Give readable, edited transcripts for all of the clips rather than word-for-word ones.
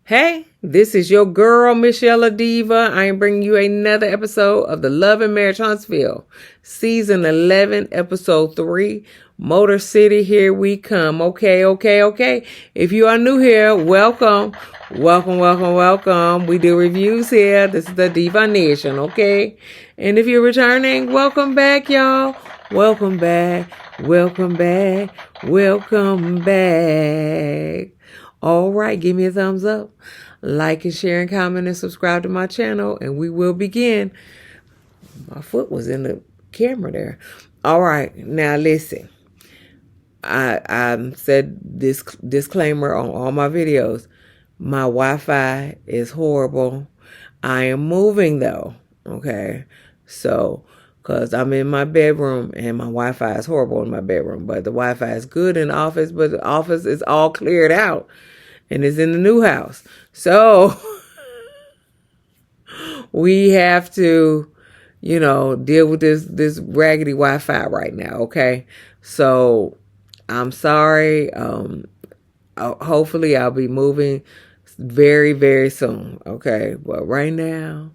Hey, this is your girl, msyelladiva. I am bringing you another episode of the Love and Marriage Huntsville, Season 11, Episode 3, Motorcity. Here we come. Okay. If you are new here, welcome. We do reviews here. This is the Diva Nation, okay? And if you're returning, welcome back, y'all. Welcome back. All right, give me a thumbs up. Like and share and comment and subscribe to my channel, and we will begin. My foot was in the camera there. All right, now listen. I said this disclaimer on all my videos. My Wi-Fi is horrible. I am moving though, okay? So, because I'm in my bedroom and my Wi-Fi is horrible in my bedroom, but the Wi-Fi is good in the office, but the office is all cleared out. And it's in the new house. So we have to, deal with this raggedy Wi-Fi right now, okay? So I'm sorry. Hopefully I'll be moving very, very soon, okay? But right now,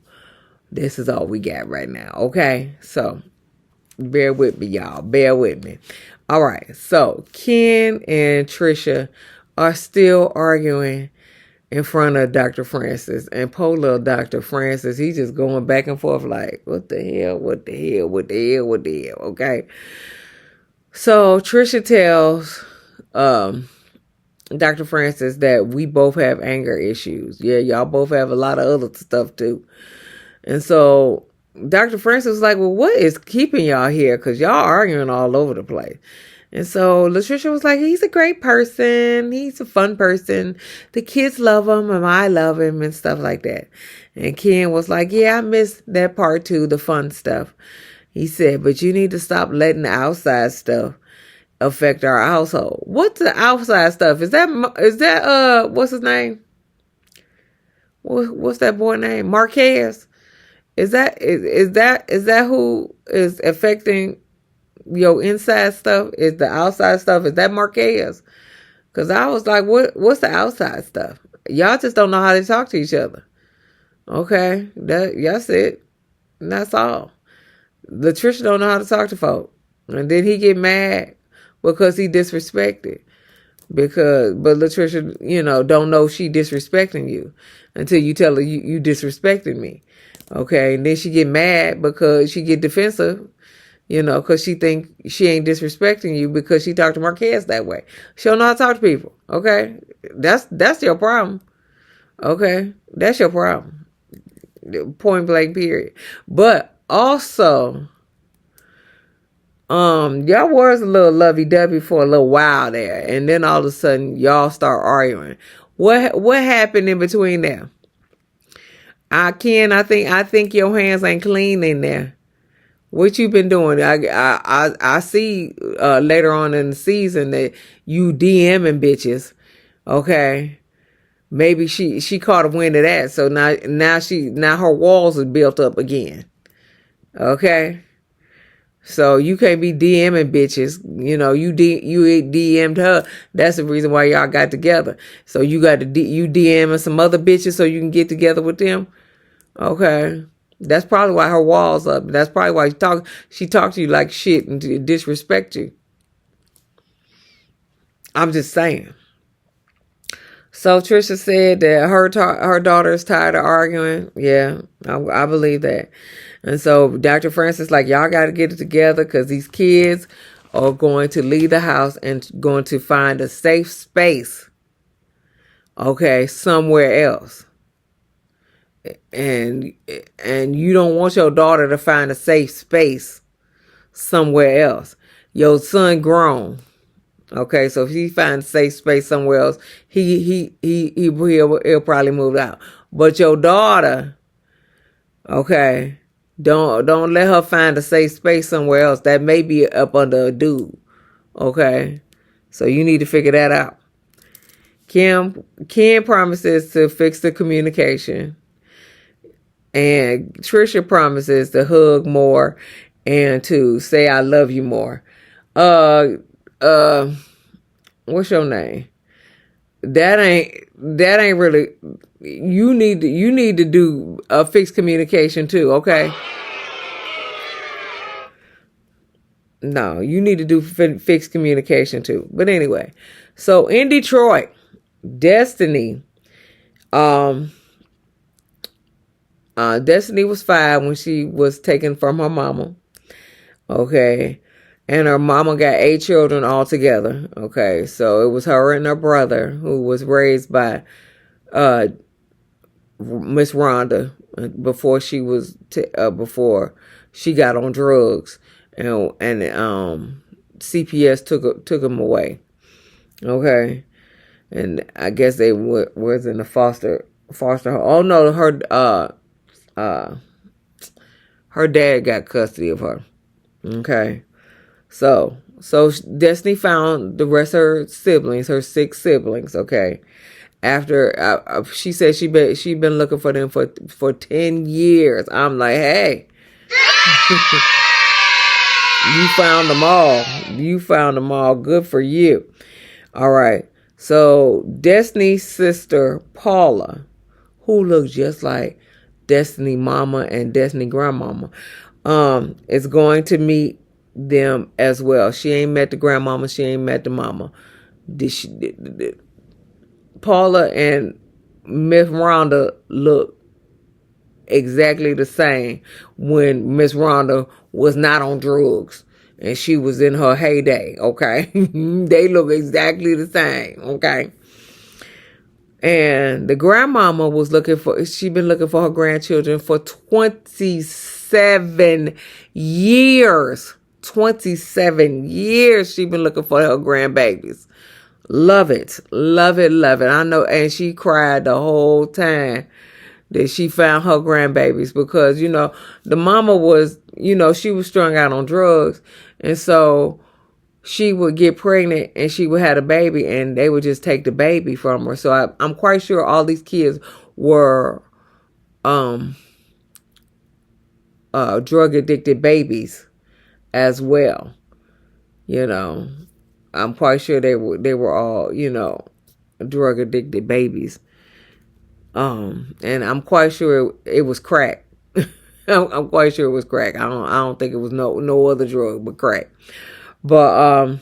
this is all we got right now, okay? So bear with me, y'all. Bear with me. All right. So Ken and Tricia are still arguing in front of Dr. Francis. And poor little Dr. Francis, he's just going back and forth like, what the hell, okay? So Tricia tells Dr. Francis that we both have anger issues. Yeah, y'all both have a lot of other stuff too. And so Dr. Francis was like, well, what is keeping y'all here? Because y'all arguing all over the place. And so Tricia was like, he's a great person. He's a fun person. The kids love him and I love him and stuff like that. And Ken was like, yeah, I miss that part too, the fun stuff. He said, but you need to stop letting the outside stuff affect our household. What's the outside stuff? Is that what's his name? What's that boy name? Marquez? Is that who is affecting your inside stuff? Is the outside stuff? Is that Marquez? Because I was like, what's the outside stuff? Y'all just don't know how to talk to each other. Okay, that's it. And that's all. Tricia don't know how to talk to folk. And then he get mad because he disrespected. But Tricia, don't know she disrespecting you until you tell her you disrespecting me. Okay, and then she get mad because she get defensive, because she think she ain't disrespecting you because she talked to Marquez that way. She don't know how to talk to people. Okay, that's your problem. Okay, that's your problem. Point blank, period. But also, y'all was a little lovey-dovey for a little while there, and then all of a sudden y'all start arguing. What happened in between there? I think your hands ain't clean in there. What you been doing? I see later on in the season that you DMing bitches. Okay, maybe she caught a wind of that, so now her walls are built up again. Okay, so you can't be DMing bitches. You DM'd her. That's the reason why y'all got together. So you got to you DMing some other bitches so you can get together with them. Okay, that's probably why her walls up. That's probably why she talked to you like shit and disrespect you. I'm just saying. So Tricia said that her daughter is tired of arguing. Yeah, I believe that. And so Dr. Francis like, y'all got to get it together because these kids are going to leave the house and going to find a safe space. Okay, somewhere else. And you don't want your daughter to find a safe space somewhere else. Your son grown. Okay, so if he finds a safe space somewhere else, he'll probably move out. But your daughter, okay, don't let her find a safe space somewhere else. That may be up under a dude. Okay, so you need to figure that out. Ken promises to fix the communication. And Tricia promises to hug more and to say I love you more. What's your name? that ain't really. You need to do a fixed communication too. Okay. No, you need to do fixed communication too. But anyway, so in Detroit, Destiny, um, Destiny was 5 when she was taken from her mama. Okay. And her mama got 8 children altogether. Okay. So it was her and her brother who was raised by Miss Rhonda before she was before she got on drugs, and CPS took them away. Okay. And I guess they was in the foster home. Oh no, her dad got custody of her. Okay. So Destiny found the rest of her siblings, her 6 siblings. Okay. After she said she been looking for them for 10 years. I'm like, hey, you found them all. You found them all. Good for you. All right. So Destiny's sister Paula, who looks just like Destiny mama and Destiny grandmama, is going to meet them as well. She ain't met the grandmama. She ain't met the mama. Paula and Miss Rhonda look exactly the same when Miss Rhonda was not on drugs and she was in her heyday. Okay. They look exactly the same. Okay. And the grandmama she been looking for her grandchildren for 27 years. 27 years she been looking for her grandbabies. Love it. Love it. Love it. I know. And she cried the whole time that she found her grandbabies because, the mama was, she was strung out on drugs. And so she would get pregnant and she would have a baby and they would just take the baby from her. So I'm quite sure all these kids were drug addicted babies as well. I'm quite sure they were all, drug addicted babies. And I'm quite sure it was crack. I'm quite sure it was crack. I don't think it was no other drug but crack. But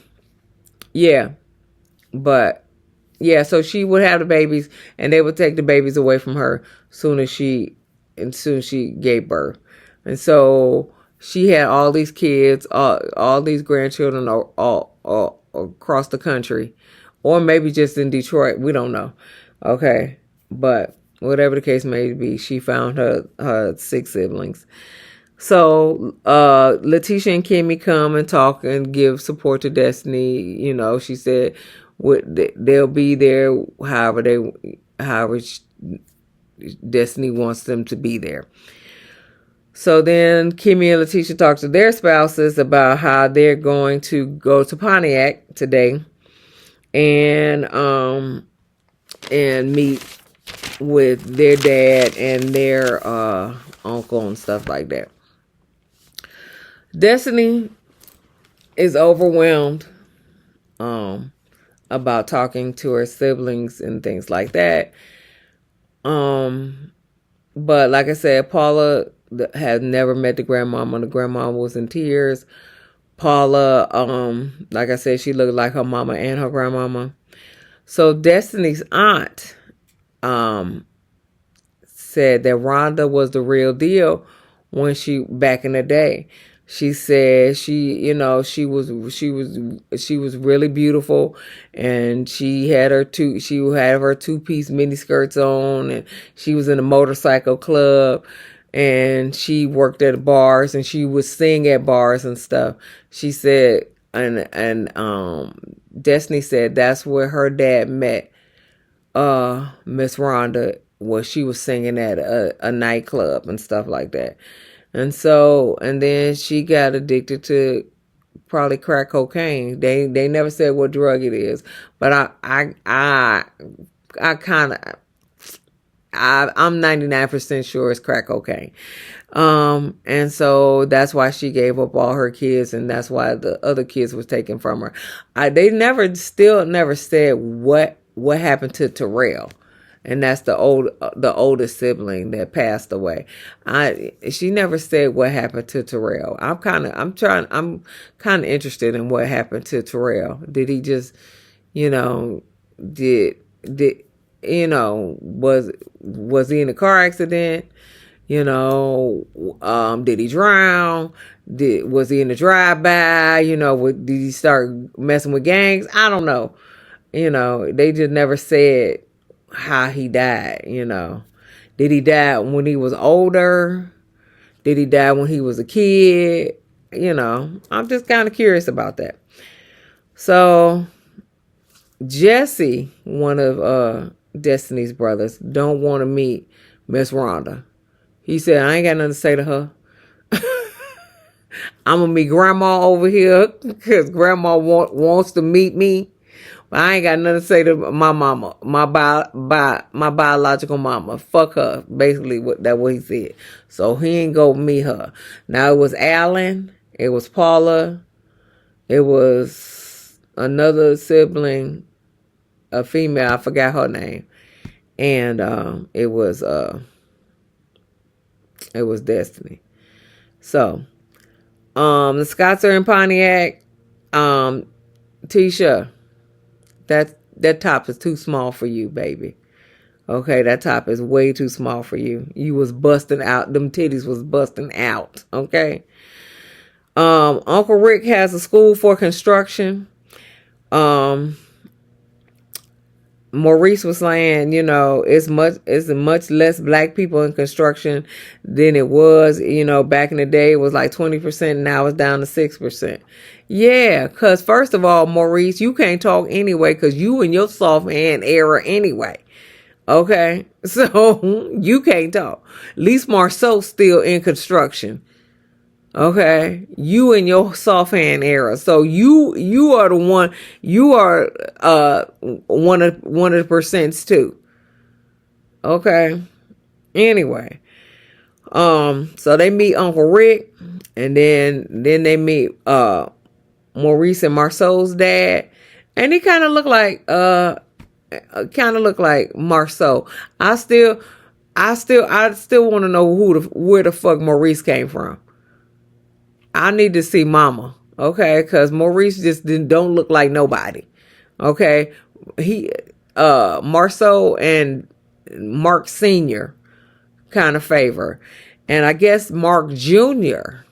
yeah. But yeah, so she would have the babies and they would take the babies away from her soon as she gave birth. And so she had all these kids, all these grandchildren all across the country, or maybe just in Detroit. We don't know. Okay. But whatever the case may be, she found her 6 siblings. So Letitia and Kimmy come and talk and give support to Destiny. She said they'll be there however Destiny wants them to be there. So then Kimmy and Letitia talk to their spouses about how they're going to go to Pontiac today and meet with their dad and their uncle and stuff like that. Destiny is overwhelmed about talking to her siblings and things like that. But like I said, Paula had never met the grandmama. The grandmama was in tears. Paula, like I said, she looked like her mama and her grandmama. So Destiny's aunt said that Rhonda was the real deal when back in the day. She said she was really beautiful, and she had her 2-piece mini skirts on, and she was in a motorcycle club, and she worked at bars, and she would sing at bars and stuff. She said, and Destiny said that's where her dad met Miss Rhonda, where she was singing at a nightclub and stuff like that. And then she got addicted to probably crack cocaine. They never said what drug it is, but I'm 99% sure it's crack cocaine. And so that's why she gave up all her kids, and that's why the other kids was taken from her. They never said what what happened to Terrell. And that's the oldest sibling that passed away. She never said what happened to Terrell. I'm kind of interested in what happened to Terrell. Did he just, did was he in a car accident? Did he drown? Was he in a drive-by? Did he start messing with gangs? I don't know. They just never said how he died. Did he die when he was older? Did he die when he was a kid? I'm just kind of curious about that. So Jesse, one of Destiny's brothers, don't want to meet Miss Rhonda. He said, I ain't got nothing to say to her. I'm going to meet Grandma over here because Grandma wants to meet me. But I ain't got nothing to say to my mama, my biological mama. Fuck her. Basically, that's what he said. So he ain't go meet her. Now, it was Alan. It was Paula. It was another sibling, a female. I forgot her name. And it was Destiny. So, the Scotts are in Pontiac. Tisha, that top is too small for you, baby. Okay, that top is way too small for you. You was busting out. Them titties was busting out. Okay. Uncle Rick has a school for construction. Maurice was saying, it's much less black people in construction than it was, back in the day. It was like 20%. Now it's down to 6%. Yeah, because first of all, Maurice, you can't talk anyway because you in your soft hand era anyway. Okay, so you can't talk. At least Marceau's still in construction. Okay, you in your soft hand era, so you are the one. You are one of the percents too. Okay. Anyway, so they meet Uncle Rick, and then they meet Maurice and Marceau's dad, and he kind of looked like Marceau. I still want to know where the fuck Maurice came from. I need to see Mama, okay? Because Maurice just don't look like nobody, okay? Marceau and Mark Sr. kind of favor, and I guess Mark Jr.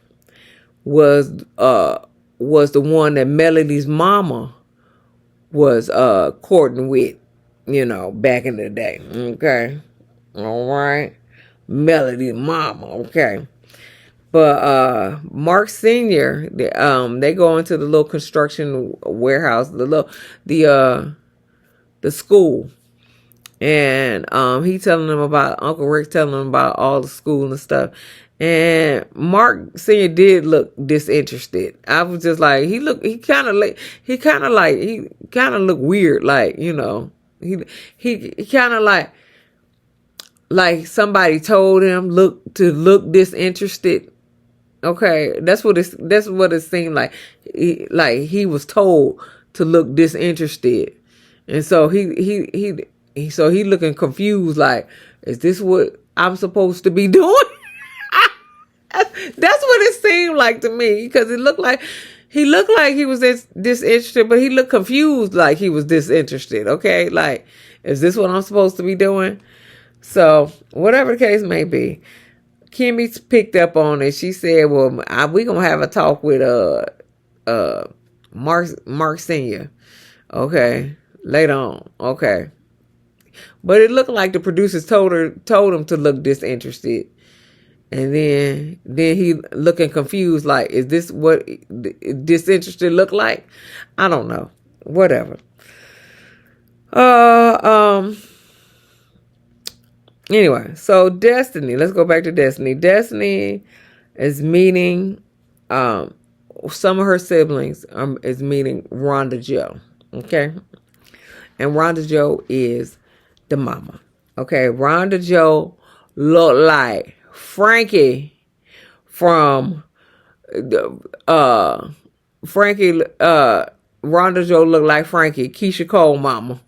was the one that Melody's mama was courting with, back in the day, okay? All right, Melody's mama, okay? But Mark Sr., they go into the little construction warehouse, the school, and he telling them about Uncle Rick telling them about all the school and stuff. And Mark Sr. did look disinterested. I was just like, he kind of looked weird, like, he kind of like somebody told him look disinterested. Okay, that's what it seemed like. He was told to look disinterested, and so he looking confused. Like, is this what I'm supposed to be doing? That's what it seemed like to me, because he looked like he was disinterested, but he looked confused, like he was disinterested. Okay, like, is this what I'm supposed to be doing? So whatever the case may be. Kimmy picked up on it. She said, well, we going to have a talk with Mark Sr. Okay. Later on. Okay. But it looked like the producers told him to look disinterested. And then he looking confused, like, is this what disinterested look like? I don't know. Whatever. Anyway, so Destiny, let's go back to Destiny. Destiny is meeting some of her siblings is meeting Rhonda Joe. Okay. And Rhonda Joe is the mama. Okay. Rhonda Joe looked like Frankie from Rhonda Joe looked like Frankie, Keisha Cole mama.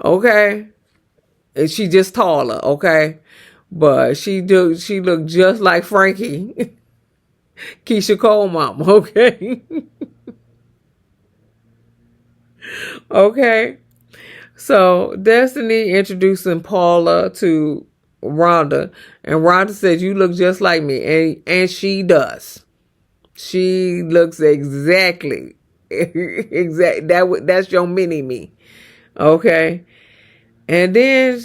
Okay? And she just taller, okay? But she looked just like Frankie. Keisha Cole mama, okay? Okay. So Destiny introducing Paula to Rhonda, and Rhonda said, "You look just like me," and she does. She looks exactly that's your mini me, okay. And then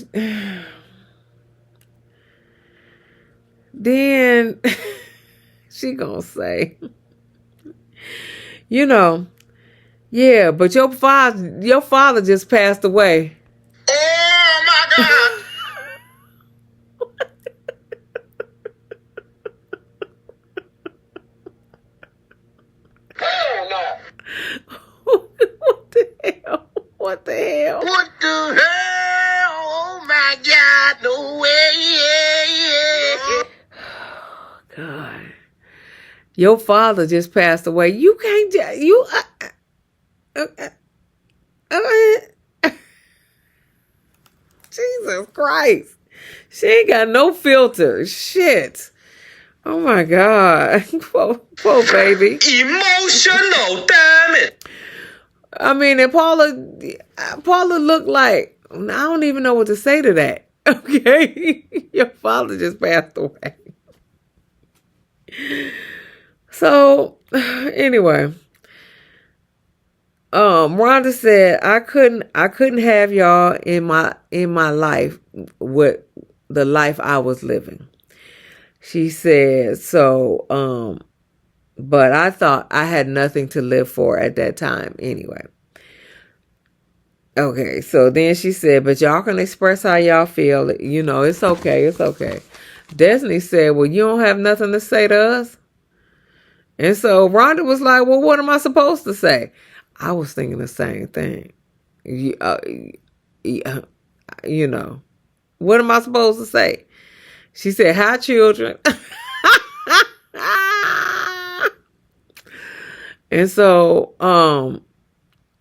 she gonna say, you know, yeah, but your father just passed away. Oh my God. Hell no. What the hell? What the hell? What the hell? Oh my God. No way. God. Your father just passed away. You can't Jesus Christ. She ain't got no filter. Shit. Oh my God. Poor baby. Emotional, damn it. I mean, and Paula looked like, I don't even know what to say to that. Okay? Your father just passed away. So, anyway, Rhonda said, I couldn't have y'all in my life with the life I was living. She said, so, but I thought I had nothing to live for at that time anyway. Okay, so then she said, but y'all can express how y'all feel. You know, it's okay. It's okay. Destiny said, well, you don't have nothing to say to us? And so Rhonda was like, well, what am I supposed to say? I was thinking the same thing. You know, what am I supposed to say? She said, hi, children. And so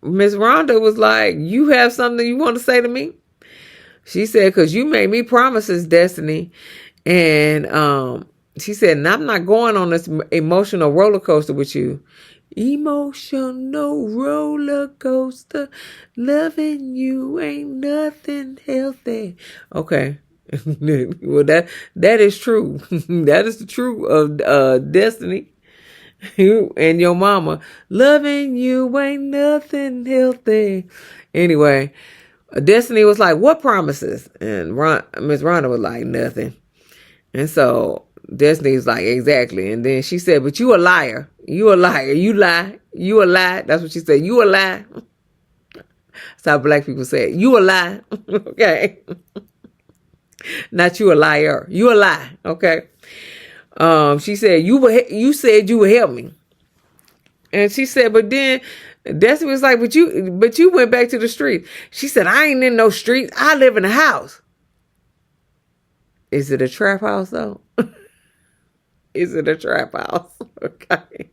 Miss Rhonda was like, you have something you want to say to me? She said, because you made me promises, Destiny. And she said, and I'm not going on this emotional roller coaster with you. Emotional roller coaster. Loving you ain't nothing healthy. Okay. Well, that is true. That is the truth of Destiny. You and your mama. Loving you ain't nothing healthy. Anyway, Destiny was like, what promises? And Miss Rhonda was like, nothing. And so Destiny was like, exactly. And then she said, but you a liar. You a liar. You lie. You a lie. That's what she said. You a lie. That's how black people say it. You a lie. Okay. Not you a liar. You a lie. Okay. She said, you said you would help me. And she said, but then Destiny was like, but you went back to the street. She said, I ain't in no street. I live in a house. Is it a trap house though? Is it a trap house? Okay.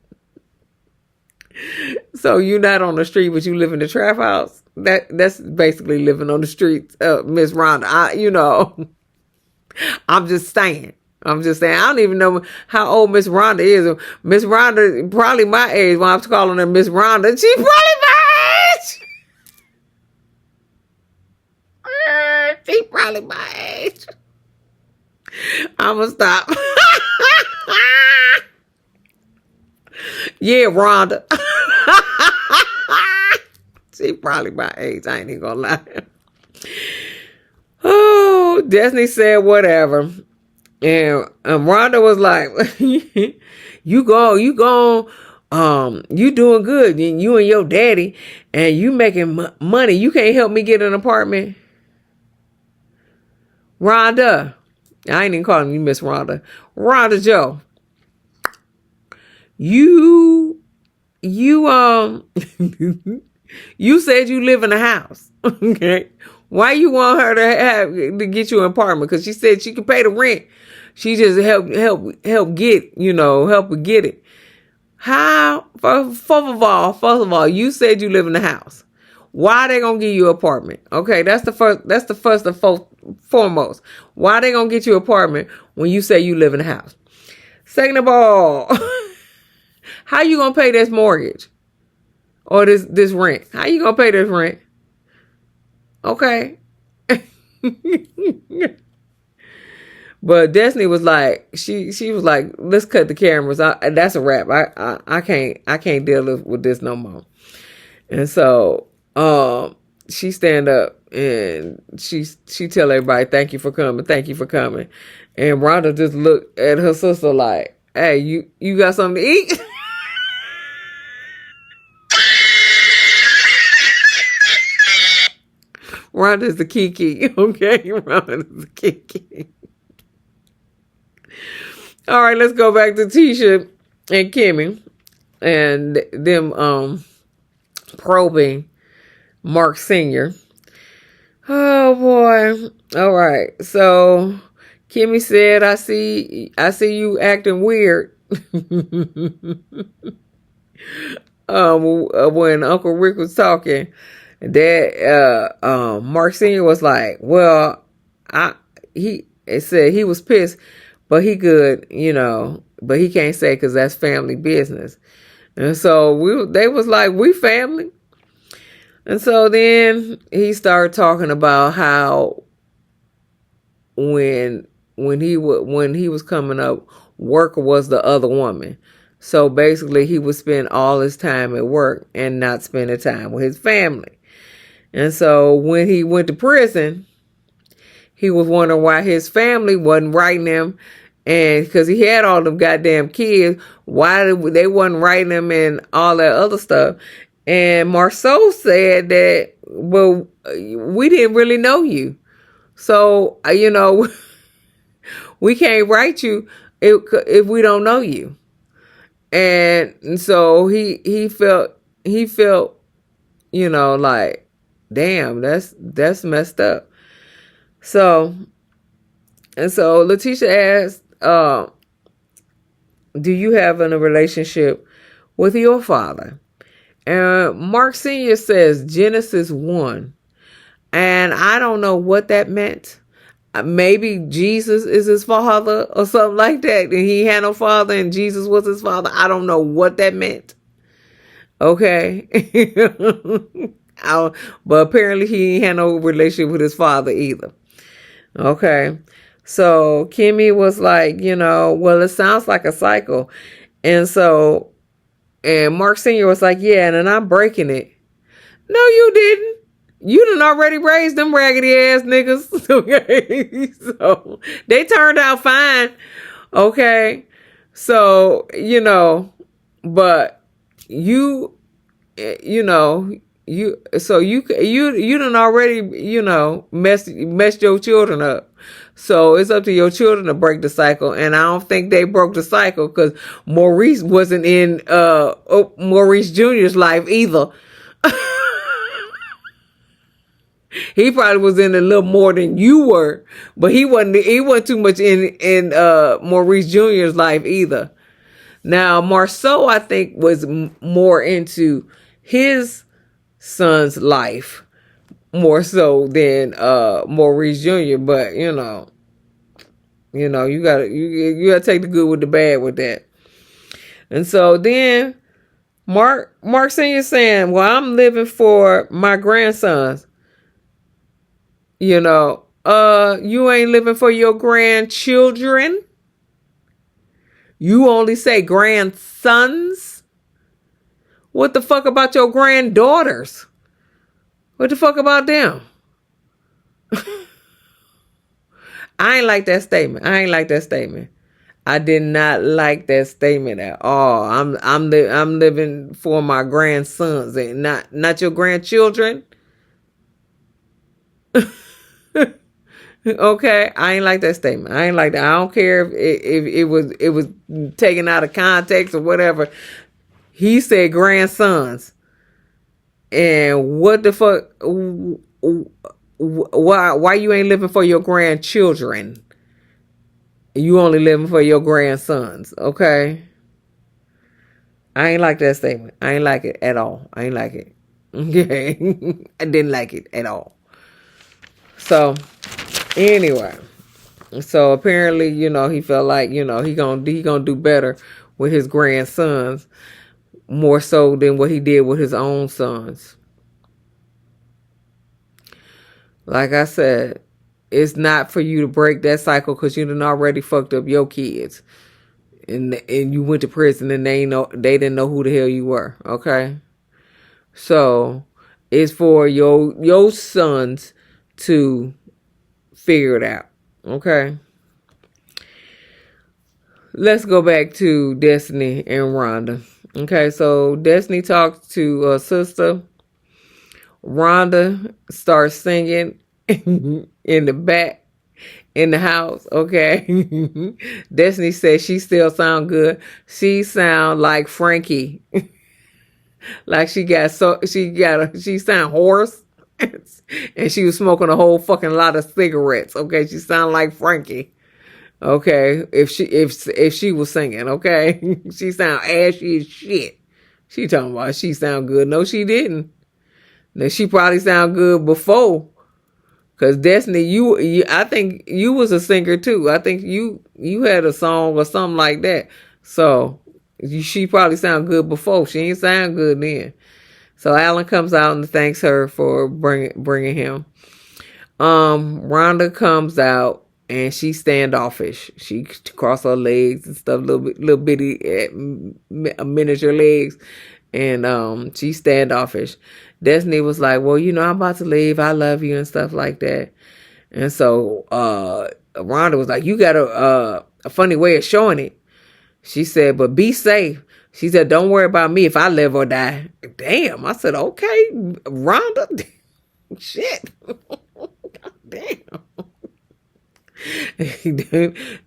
So you're not on the street, but you live in the trap house? That's basically living on the streets, Miss Rhonda. I'm just saying. I don't even know how old Miss Rhonda is. Miss Rhonda, probably my age when I was calling her Miss Rhonda. She's probably my age. She's probably my age. I'm going to stop. Yeah, Rhonda. She probably my age. I ain't even going to lie. Oh, Destiny said whatever. And Rhonda was like, you doing good. You and your daddy, and you making money. You can't help me get an apartment. Rhonda. I ain't even calling you Miss Rhonda. Rhonda Joe. You you said you live in a house. Okay. Why you want her to get you an apartment? Because she said she could pay the rent. She just help get, help her get it. How? First of all, you said you live in the house. Why they gonna give you an apartment? Okay, that's the first. That's the first and foremost. Why they gonna get you an apartment when you say you live in a house? Second of all, how you gonna pay this mortgage or this rent? How you gonna pay this rent? Okay. But Destiny was like, she was like, let's cut the cameras. That's a wrap. I can't deal with this no more. And so she stand up and she tell everybody, thank you for coming, thank you for coming. And Rhonda just looked at her sister like, hey, you got something to eat? Rhonda's the Kiki, okay? Rhonda's the Kiki. All right, let's go back to Tisha and Kimmy and them probing Mark Sr. Oh boy. All right. So Kimmy said, I see you acting weird. When Uncle Rick was talking, that Mark Sr. was like, well, he said he was pissed, but he could, but he can't say because that's family business. And so they was like, we family. And so then he started talking about how when he was coming up, work was the other woman. So basically he would spend all his time at work and not spend the time with his family. And so when he went to prison, he was wondering why his family wasn't writing him. And because he had all them goddamn kids, why they wasn't writing him and all that other stuff. And Marceau said that, well, we didn't really know you. So, we can't write you if we don't know you. And so he felt, like, damn, that's messed up. So Letitia asked, do you have a relationship with your father? And Mark Sr. says Genesis 1. And I don't know what that meant. Maybe Jesus is his father or something like that. And he had no father and Jesus was his father. I don't know what that meant. Okay. But apparently he had no relationship with his father either. Okay. So Kimmy was like, well, it sounds like a cycle. And Mark Sr. was like, yeah, and I'm breaking it. No, you didn't. You done already raised them raggedy ass niggas. Okay. So they turned out fine. Okay. So, but you done already, messed your children up. So it's up to your children to break the cycle. And I don't think they broke the cycle because Maurice wasn't in Maurice Jr.'s life either. He probably was in a little more than you were, but he wasn't too much in Maurice Jr.'s life either. Now, Marceau, I think, was more into his son's life more so than Maurice Jr. But you gotta take the good with the bad with that. And so then Mark Sr. saying, well, I'm living for my grandsons. You ain't living for your grandchildren. You only say grandsons. What the fuck about your granddaughters? What the fuck about them? I ain't like that statement. I did not like that statement at all. I'm living for my grandsons and not your grandchildren. Okay, I ain't like that statement. I ain't like that. I don't care if it was taken out of context or whatever. He said grandsons. And what the fuck? Why you ain't living for your grandchildren? You only living for your grandsons, okay? I ain't like that statement. I ain't like it at all. I ain't like it. Okay. I didn't like it at all. So, anyway. So apparently, he felt like, he gonna do better with his grandsons more so than what he did with his own sons. Like I said, it's not for you to break that cycle because you done already fucked up your kids. And you went to prison and they didn't know who the hell you were. Okay. So it's for your sons to figure it out. Okay. Let's go back to Destiny and Rhonda. Okay, so Destiny talks to her sister. Rhonda starts singing in the back in the house. Okay, Destiny says she still sound good. She sound like Frankie, like she sound hoarse, and she was smoking a whole fucking lot of cigarettes. Okay, she sound like Frankie. Okay, if she was singing, okay, she sound ashy as shit. She talking about she sound good. No, she didn't. Now she probably sound good before, cause Destiny, I think you was a singer too. I think you had a song or something like that. So she probably sound good before. She ain't sound good then. So Alan comes out and thanks her for bringing him. Rhonda comes out. And she's standoffish. She cross her legs and stuff, little bitty miniature legs, and she's standoffish. Destiny was like, "Well, I'm about to leave. I love you," and stuff like that. And so Rhonda was like, "You got a funny way of showing it." She said, "But be safe." She said, "Don't worry about me if I live or die." Damn, I said, "Okay, Rhonda." Shit. Damn.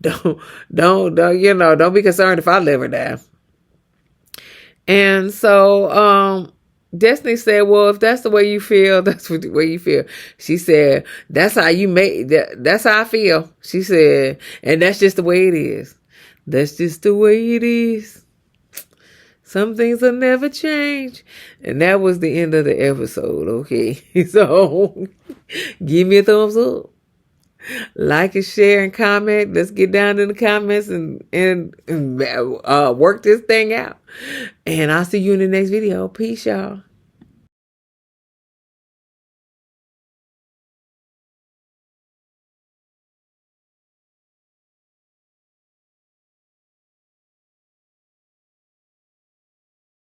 Don't be concerned if I live or die. And so Destiny said, "Well, if that's the way you feel, that's the way you feel." She said, "That's how you make that. That's how I feel." She said, "And that's just the way it is. That's just the way it is. Some things will never change." And that was the end of the episode. Okay, so give me a thumbs up. Like and share and comment. Let's get down in the comments and work this thing out. And I'll see you in the next video. Peace, y'all.